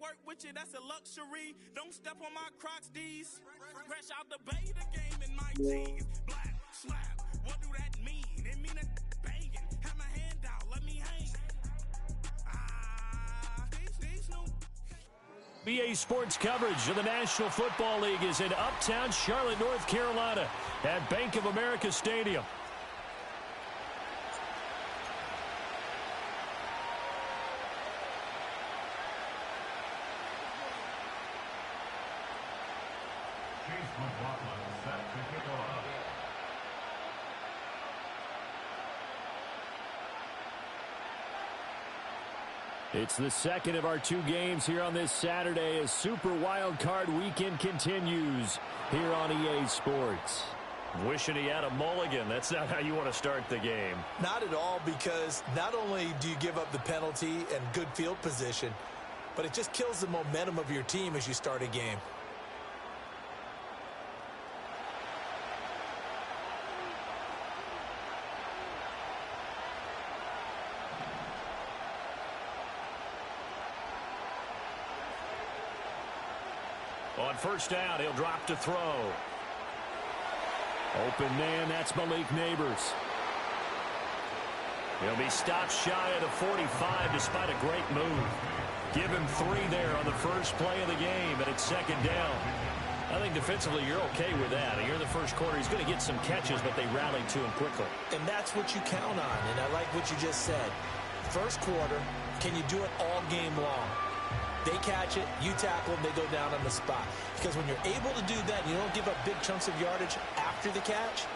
work with you, that's a luxury. Don't step on my Crocs, D's. Fresh out the bay, the game in my jeans. Black, slap, what do that mean? It mean a banging. Have my hand out, let me hang. BA Sports coverage of the National Football League is in uptown Charlotte, North Carolina at Bank of America Stadium. It's the second of our two games here on this Saturday as Super Wild Card Weekend continues here on EA Sports. Wishing he had a mulligan. That's not how you want to start the game. Not at all, because not only do you give up the penalty and good field position, but it just kills the momentum of your team as you start a game. On first down, he'll drop to throw. Open man, that's Malik Neighbors. He'll be stopped shy of the 45 despite a great move. Give him 3 there on the first play of the game, and it's second down. I think defensively you're okay with that. Here in the first quarter, he's going to get some catches, but they rallied to him quickly. And that's what you count on, and I like what you just said. First quarter, can you do it all game long? They catch it, you tackle them, they go down on the spot. Because when you're able to do that, you don't give up big chunks of yardage after the catch,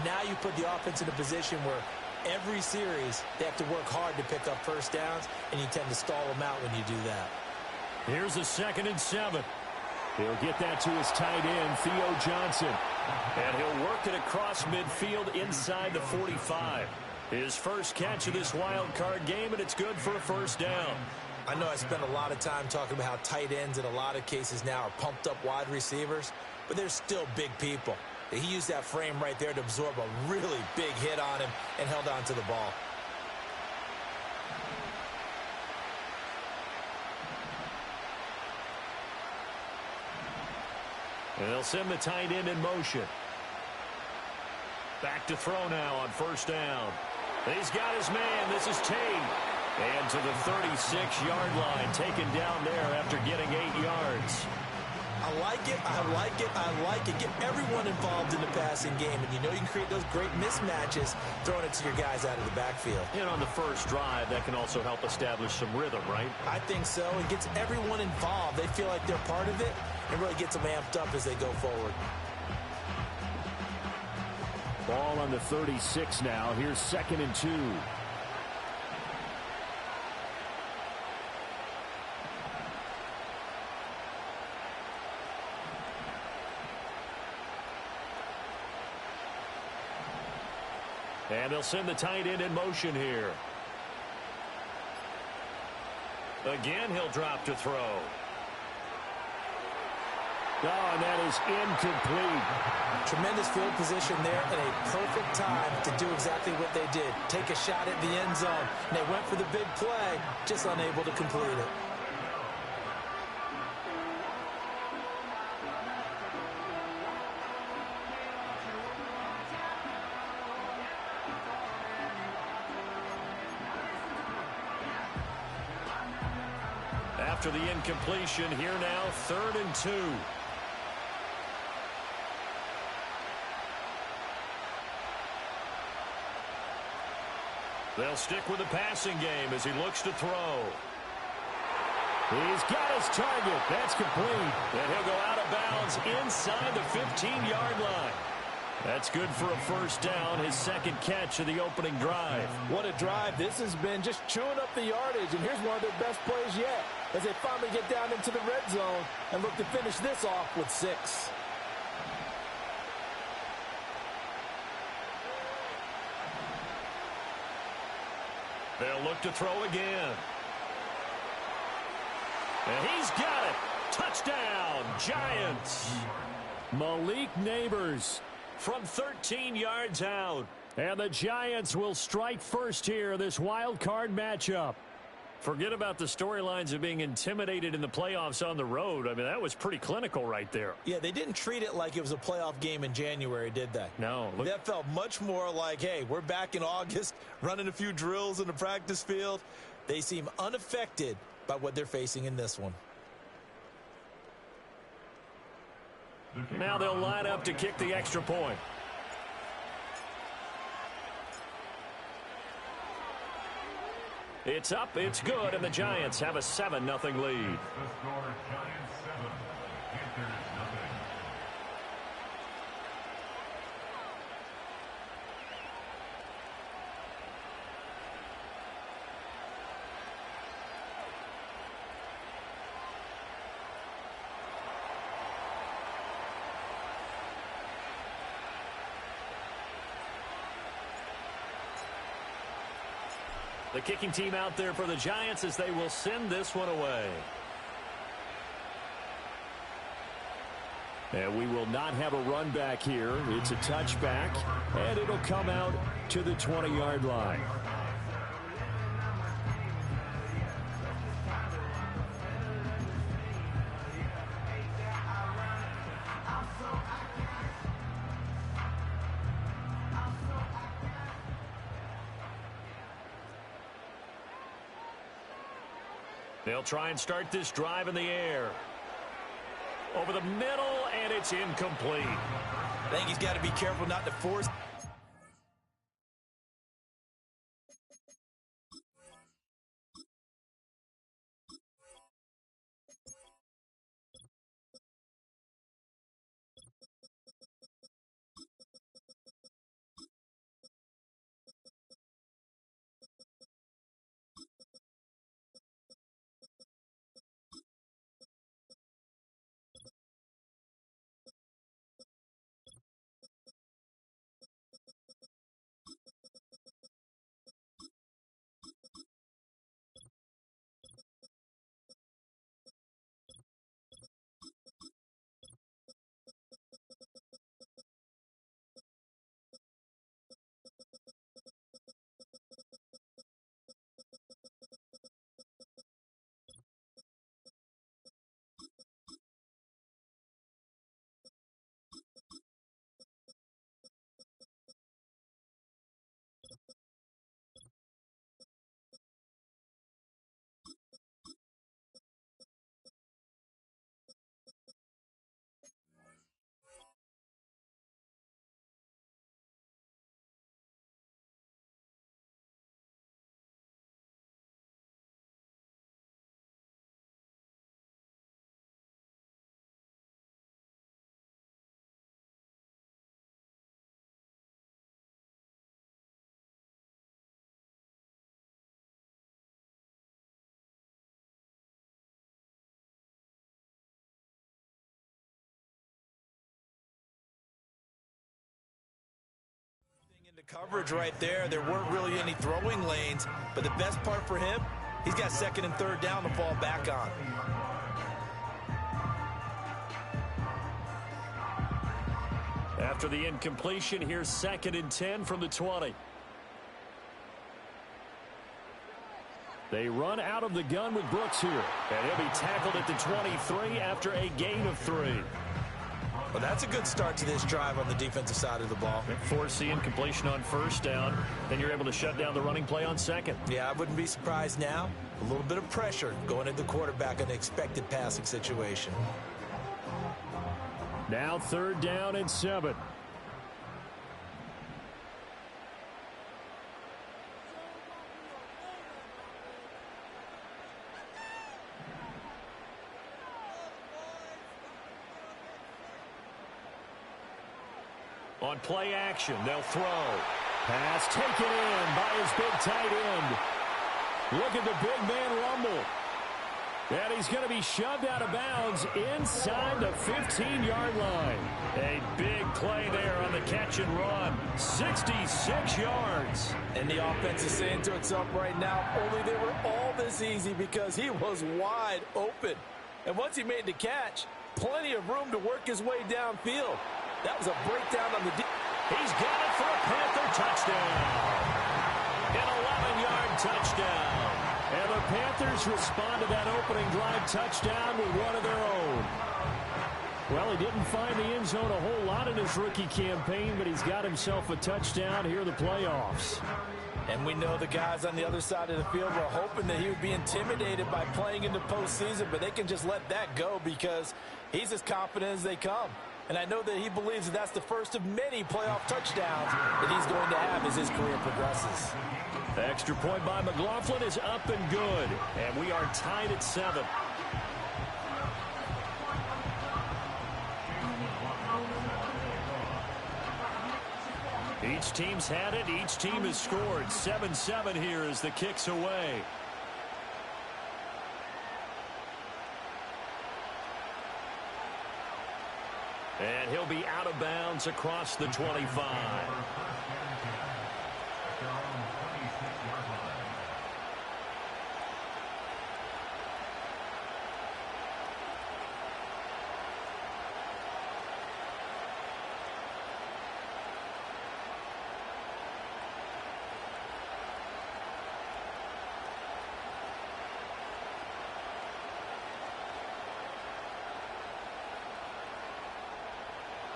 now you put the offense in a position where every series they have to work hard to pick up first downs, and you tend to stall them out when you do that. Here's a 2nd and 7. He'll get that to his tight end, Theo Johnson. And he'll work it across midfield inside the 45. His first catch of this wild card game, and it's good for a first down. I know I spent a lot of time talking about how tight ends in a lot of cases now are pumped up wide receivers, but they're still big people. He used that frame right there to absorb a really big hit on him and held on to the ball. And they'll send the tight end in motion. Back to throw now on first down. He's got his man. This is Tate. And to the 36-yard line, taken down there after getting 8 yards. I like it, I like it, I like it. Get everyone involved in the passing game, and you know you can create those great mismatches throwing it to your guys out of the backfield. And on the first drive, that can also help establish some rhythm, right? I think so. It gets everyone involved. They feel like they're part of it, and really gets them amped up as they go forward. Ball on the 36 now. Here's 2nd and 2. And they'll send the tight end in motion here. Again, he'll drop to throw. Oh, and that is incomplete. Tremendous field position there and a perfect time to do exactly what they did. Take a shot at the end zone. And they went for the big play, just unable to complete it. After the incompletion, here now, 3rd and 2. They'll stick with the passing game as he looks to throw. He's got his target. That's complete. And he'll go out of bounds inside the 15-yard line. That's good for a first down, his 2nd catch of the opening drive. What a drive this has been, just chewing up the yardage. And here's one of their best plays yet as they finally get down into the red zone and look to finish this off with 6. They'll look to throw again. And he's got it. Touchdown, Giants. Malik Neighbors from 13 yards out. And the Giants will strike first here in this wild card matchup. Forget about the storylines of being intimidated in the playoffs on the road. I mean, that was pretty clinical right there. Yeah, they didn't treat it like it was a playoff game in January, did they? No. That felt much more like, hey, we're back in August, running a few drills in the practice field. They seem unaffected by what they're facing in this one. Now they'll line up to kick the extra point. It's up, it's good, and the Giants have a 7-0 lead. The score, Giants 7, Panthers nothing. The kicking team out there for the Giants as they will send this one away. And we will not have a run back here. It's a touchback, and it'll come out to the 20-yard line. They'll try and start this drive in the air. Over the middle, and it's incomplete. I think he's got to be careful not to force. Coverage right there. There weren't really any throwing lanes, but the best part for him, he's got second and third down to fall back on. After the incompletion, here's 2nd and 10 from the 20. They run out of the gun with Brooks here, and he'll be tackled at the 23 after a gain of 3. Well, that's a good start to this drive on the defensive side of the ball. Force the incompletion on first down. Then you're able to shut down the running play on second. Yeah, I wouldn't be surprised now. A little bit of pressure going at the quarterback in an expected passing situation. Now 3rd down and 7. On play action, they'll throw. Pass taken in by his big tight end. Look at the big man rumble. And he's going to be shoved out of bounds inside the 15-yard line. A big play there on the catch and run. 66 yards. And the offense is saying to itself right now, only they were all this easy because he was wide open. And once he made the catch, plenty of room to work his way downfield. That was a breakdown on the He's got it for a Panther touchdown. An 11-yard touchdown. And the Panthers respond to that opening drive touchdown with one of their own. Well, he didn't find the end zone a whole lot in his rookie campaign, but he's got himself a touchdown here in the playoffs. And we know the guys on the other side of the field were hoping that he would be intimidated by playing in the postseason, but they can just let that go because he's as confident as they come. And I know that he believes that that's the first of many playoff touchdowns that he's going to have as his career progresses. The extra point by McLaughlin is up and good, and we are tied at 7. Each team's had it. Each team has scored. 7-7 here as the kick's away. And he'll be out of bounds across the 25.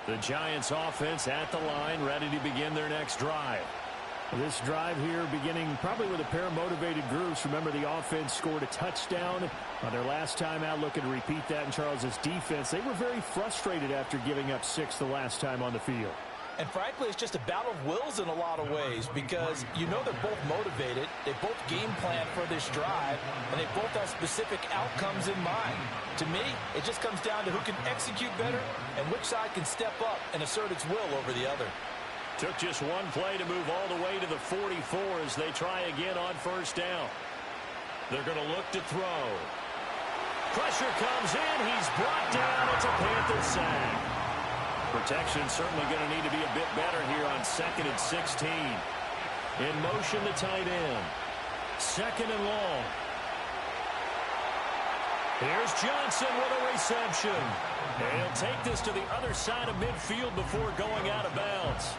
The Giants offense at the line, ready to begin their next drive. This drive here beginning probably with a pair of motivated groups. Remember, the offense scored a touchdown on their last time out, looking to repeat that in Charles's defense. They were very frustrated after giving up 6 the last time on the field. And frankly, it's just a battle of wills in a lot of ways because you know they're both motivated. They both game plan for this drive, and they both have specific outcomes in mind. To me, it just comes down to who can execute better and which side can step up and assert its will over the other. Took just one play to move all the way to the 44 as they try again on first down. They're going to look to throw. Pressure comes in. He's brought down. It's a Panthers sack. Protection certainly going to need to be a bit better here on 2nd and 16. In motion, the tight end. 2nd and long. Here's Johnson with a reception. And he'll take this to the other side of midfield before going out of bounds.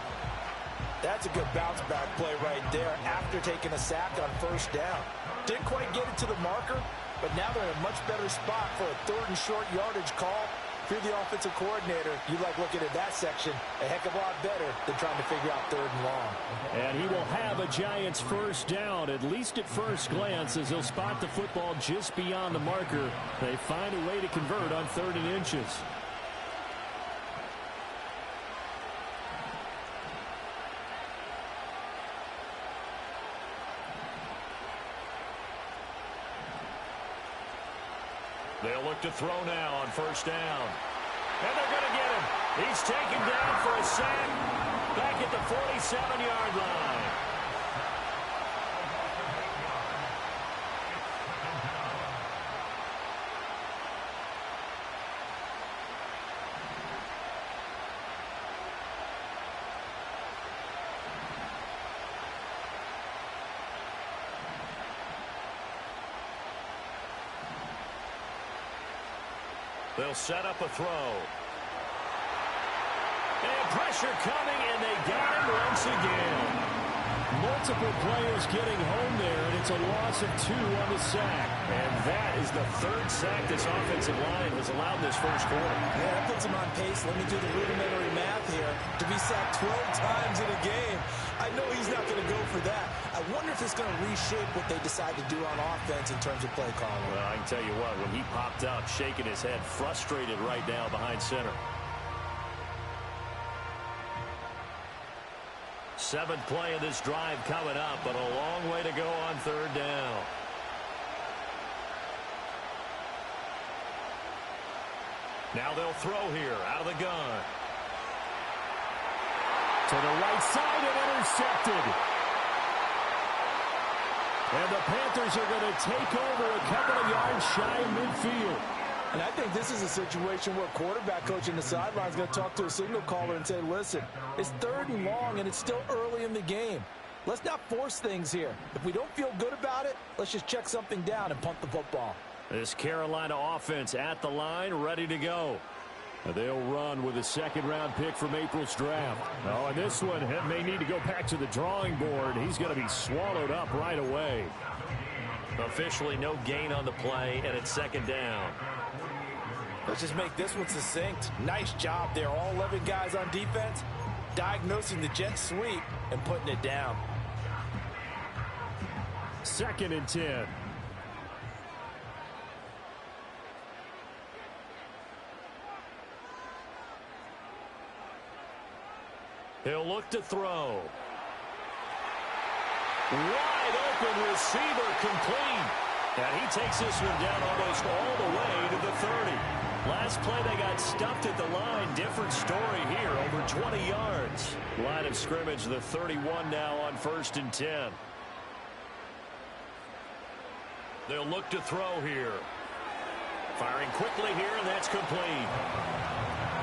That's a good bounce back play right there after taking a sack on first down. Didn't quite get it to the marker, but now they're in a much better spot for a 3rd and short yardage call. If you're the offensive coordinator, you like looking at that section a heck of a lot better than trying to figure out 3rd and long. And he will have a Giants first down, at least at first glance, as he'll spot the football just beyond the marker. They find a way to convert on 3rd and inches. They'll look to throw now on first down. And they're going to get him. He's taken down for a sack back at the 47-yard line. They'll set up a throw. And pressure coming, and they got him once again. Multiple players getting home there, and it's a loss of 2 on the sack. And that is the 3rd sack this offensive line has allowed this first quarter. Yeah, that puts him on pace. Let me do the rudimentary math here. To be sacked 12 times in a game, I know he's not going to go for that. I wonder if it's going to reshape what they decide to do on offense in terms of play calling. Well, I can tell you what, when he popped up, shaking his head, frustrated right now behind center. 7th play of this drive coming up, but a long way to go on 3rd down. Now they'll throw here out of the gun. To the right side and intercepted. And the Panthers are going to take over a couple of yards shy of midfield. And I think this is a situation where quarterback coach in the sideline is going to talk to a signal caller and say, listen, it's 3rd and long and it's still early in the game. Let's not force things here. If we don't feel good about it, let's just check something down and punt the football. This Carolina offense at the line, ready to go. They'll run with a 2nd-round pick from April's draft. Oh, and this one may need to go back to the drawing board. He's going to be swallowed up right away. Officially no gain on the play, and it's second down. Let's just make this one succinct. Nice job there. All 11 guys on defense diagnosing the jet sweep and putting it down. 2nd and 10. He'll look to throw. Wide open receiver complete. And he takes this one down almost all the way to the 30. Last play they got stuffed at the line. Different story here, over 20 yards. Line of scrimmage, the 31 now on 1st and 10. They'll look to throw here. Firing quickly here, and that's complete.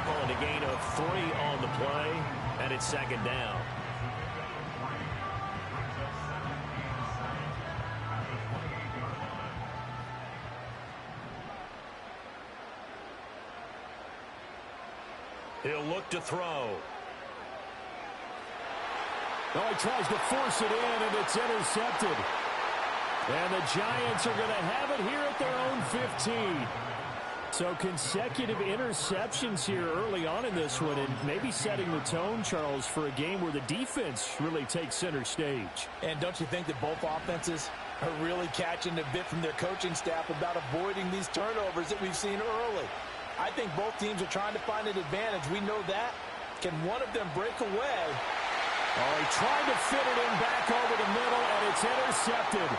Calling a gain of 3 on the play, and it's second down. He'll look to throw. Oh, he tries to force it in, and it's intercepted. And the Giants are going to have it here at their own 15. So consecutive interceptions here early on in this one, and maybe setting the tone, Charles, for a game where the defense really takes center stage. And don't you think that both offenses are really catching a bit from their coaching staff about avoiding these turnovers that we've seen early? I think both teams are trying to find an advantage. We know that. Can one of them break away? Oh, he tried to fit it in back over the middle, and it's intercepted.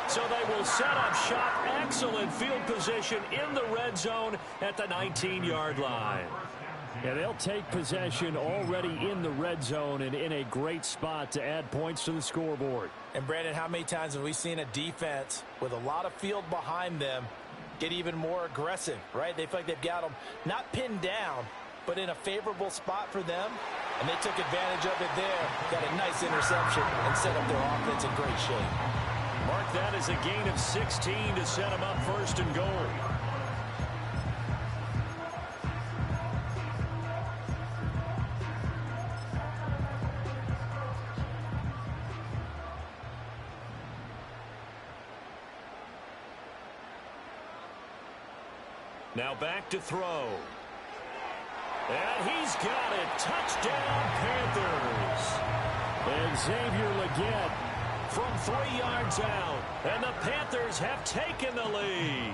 So they will set up shop. Excellent field position in the red zone at the 19-yard line. Yeah, they'll take possession already in the red zone and in a great spot to add points to the scoreboard. And, Brandon, how many times have we seen a defense with a lot of field behind them get even more aggressive, right? They feel like they've got them not pinned down, but in a favorable spot for them, and they took advantage of it there. Got a nice interception and set up their offense in great shape. Mark that as a gain of 16 to set them up 1st and goal. Now back to throw. And he's got it. Touchdown, Panthers. And Xavier Legette from 3 yards out. And the Panthers have taken the lead.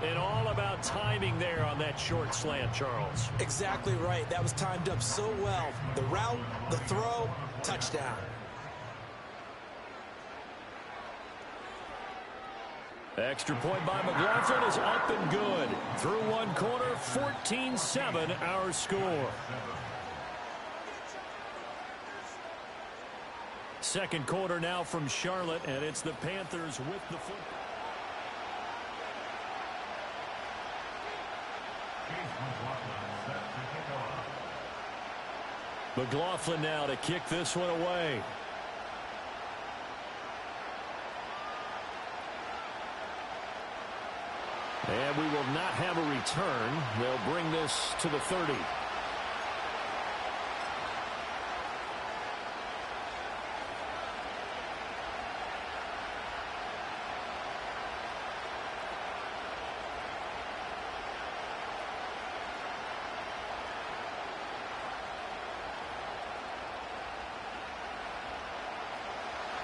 And all about timing there on that short slant, Charles. Exactly right. That was timed up so well. The route, the throw, touchdown. Extra point by McLaughlin is up and good. Through one quarter, 14-7 our score. Second quarter now from Charlotte, and it's the Panthers with the football. McLaughlin now to kick this one away. And we will not have a return. They'll bring this to the 30.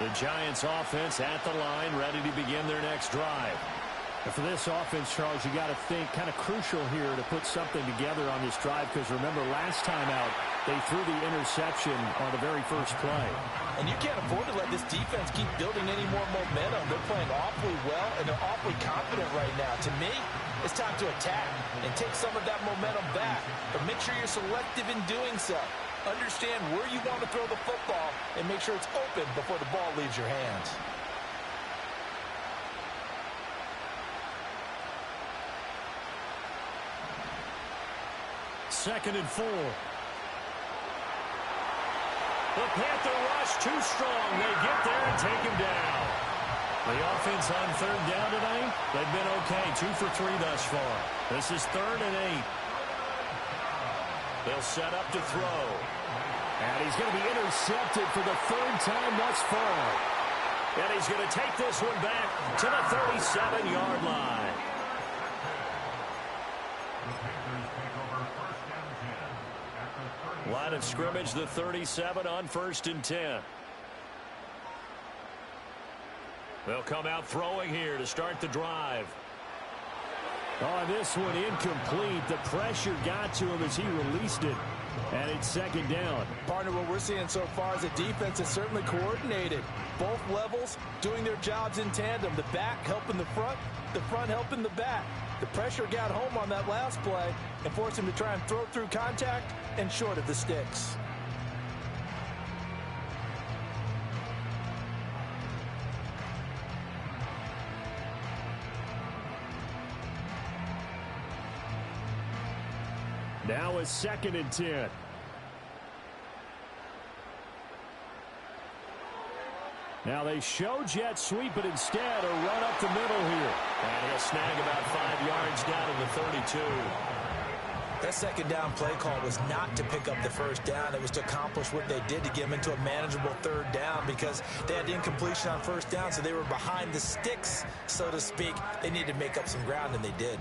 The Giants offense at the line, ready to begin their next drive. And for this offense, Charles, you got to think kind of crucial here to put something together on this drive, because remember last time out they threw the interception on the very first play. And you can't afford to let this defense keep building any more momentum. They're playing awfully well, and they're awfully confident right now. To me, it's time to attack and take some of that momentum back. But make sure you're selective in doing so. Understand where you want to throw the football and make sure it's open before the ball leaves your hands. Second and 4. The Panther rush too strong. They get there and take him down. The offense on third down tonight, they've been okay. 2 for 3 thus far. This is 3rd and 8. They'll set up to throw. And he's going to be intercepted for the 3rd time thus far. And he's going to take this one back to the 37-yard line. Line of scrimmage, the 37 on 1st and 10. They'll come out throwing here to start the drive. Oh, this one incomplete. The pressure got to him as he released it. And it's 2nd down. Partner, what we're seeing so far is the defense is certainly coordinated. Both levels doing their jobs in tandem. The back helping the front helping the back. The pressure got home on that last play and forced him to try and throw through contact and short of the sticks. Now it's 2nd and 10. Now they show jet sweep, but instead a run up the middle here. And he'll snag about 5 yards down to the 32. That 2nd down play call was not to pick up the 1st down. It was to accomplish what they did to get them into a manageable 3rd down because they had incompletion on 1st down, so they were behind the sticks, so to speak. They needed to make up some ground, and they did.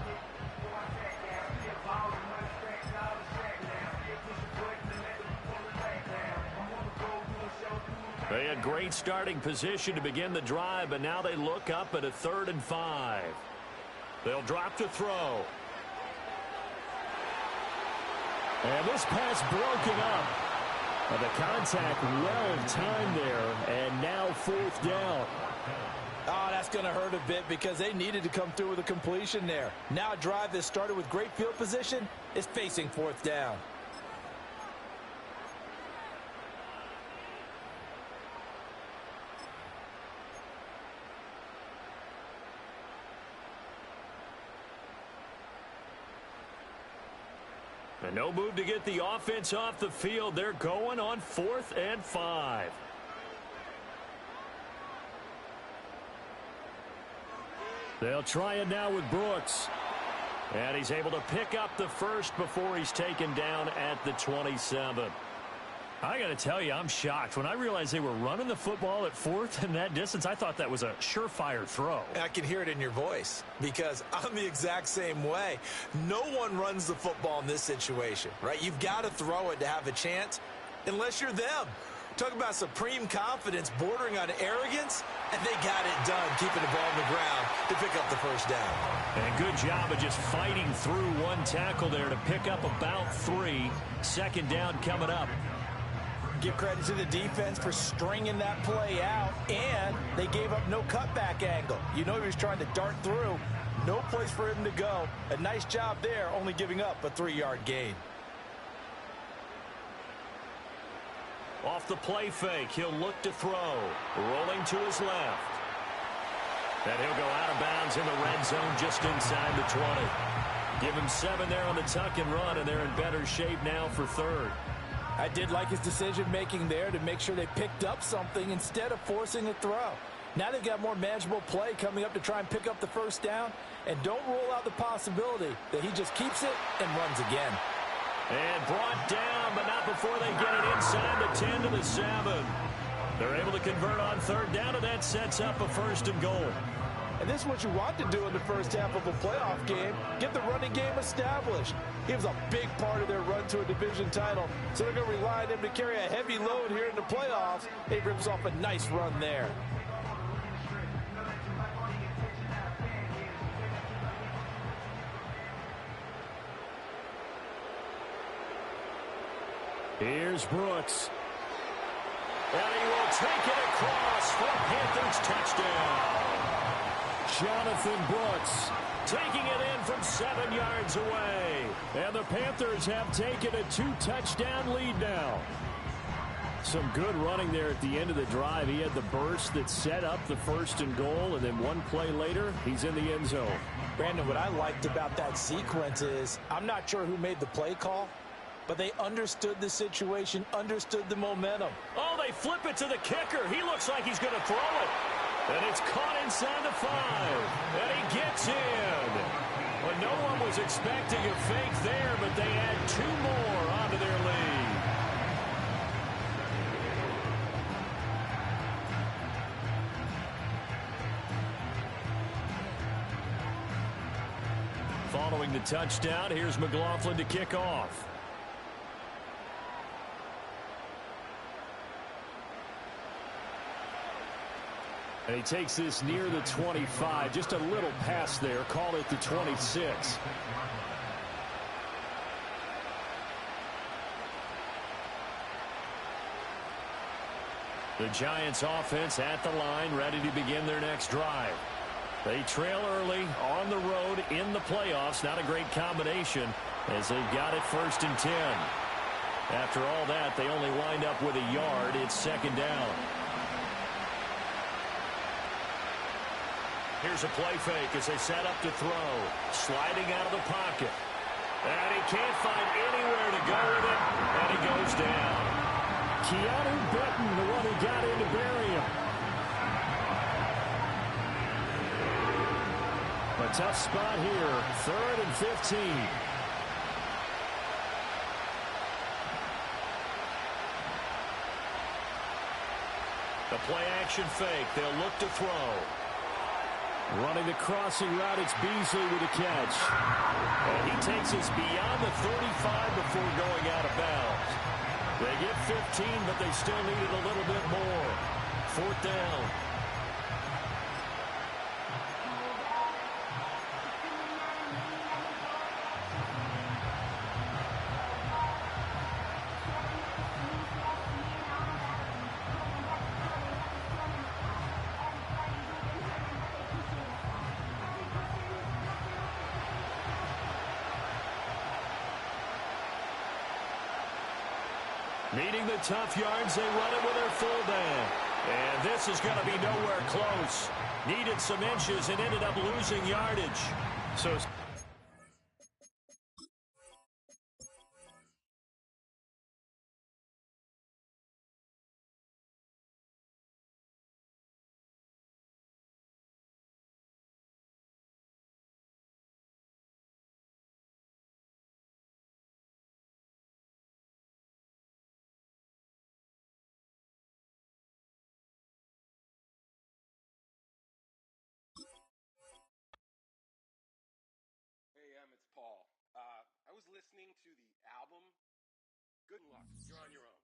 They had great starting position to begin the drive, but now they look up at a 3rd and 5. They'll drop to throw. And this pass broken up. And the contact well timed there, and now 4th down. Oh, that's going to hurt a bit because they needed to come through with a completion there. Now a drive that started with great field position is facing 4th down. And no move to get the offense off the field. They're going on 4th and 5. They'll try it now with Brooks. And he's able to pick up the 1st before he's taken down at the 27. I got to tell you, I'm shocked. When I realized they were running the football at 4th and that distance, I thought that was a surefire throw. I can hear it in your voice because I'm the exact same way. No one runs the football in this situation, right? You've got to throw it to have a chance unless you're them. Talk about supreme confidence bordering on arrogance, and they got it done, keeping the ball on the ground to pick up the 1st down. And a good job of just fighting through one tackle there to pick up about 3. 2nd down coming up. Give credit to the defense for stringing that play out, and they gave up no cutback angle. You know he was trying to dart through. No place for him to go. A nice job there, only giving up a 3-yard gain. Off the play fake, he'll look to throw. Rolling to his left. And he'll go out of bounds in the red zone just inside the 20. Give him 7 there on the tuck and run, and they're in better shape now for 3rd. I did like his decision-making there to make sure they picked up something instead of forcing a throw. Now they've got more manageable play coming up to try and pick up the 1st down, and don't rule out the possibility that he just keeps it and runs again. And brought down, but not before they get it inside the 10 to the 7. They're able to convert on 3rd down, and that sets up a 1st and goal. And this is what you want to do in the first half of a playoff game. Get the running game established. He was a big part of their run to a division title, so they're going to rely on him to carry a heavy load here in the playoffs. He rips off a nice run there. Here's Brooks. And he will take it across for a Panthers touchdown. Jonathan Brooks taking it in from 7 yards away. And the Panthers have taken a 2-touchdown lead now. Some good running there at the end of the drive. He had the burst that set up the 1st and goal, and then one play later, he's in the end zone. Brandon, what I liked about that sequence is I'm not sure who made the play call, but they understood the situation, understood the momentum. Oh, they flip it to the kicker. He looks like he's going to throw it. And it's caught inside the 5. And he gets in. Well, no one was expecting a fake there, but they add 2 more onto their lead. Following the touchdown, here's McLaughlin to kick off. And he takes this near the 25. Just a little pass there. Call it the 26. The Giants offense at the line, ready to begin their next drive. They trail early on the road in the playoffs. Not a great combination as they've got it 1st and 10. After all that, they only wind up with a yard. It's 2nd down. Here's a play fake as they set up to throw. Sliding out of the pocket. And he can't find anywhere to go with it. And he goes down. Keanu Benton, the one who got in to bury him. A tough spot here. 3rd and 15. The play action fake. They'll look to throw. Running the crossing route, it's Beasley with a catch. And he takes us beyond the 35 before going out of bounds. They get 15, but they still needed a little bit more. 4th down. Needing the tough yards, they run it with their fullback. And this is going to be nowhere close. Needed some inches and ended up losing yardage. So It's Paul. I was listening to the album. Good luck. You're on your own.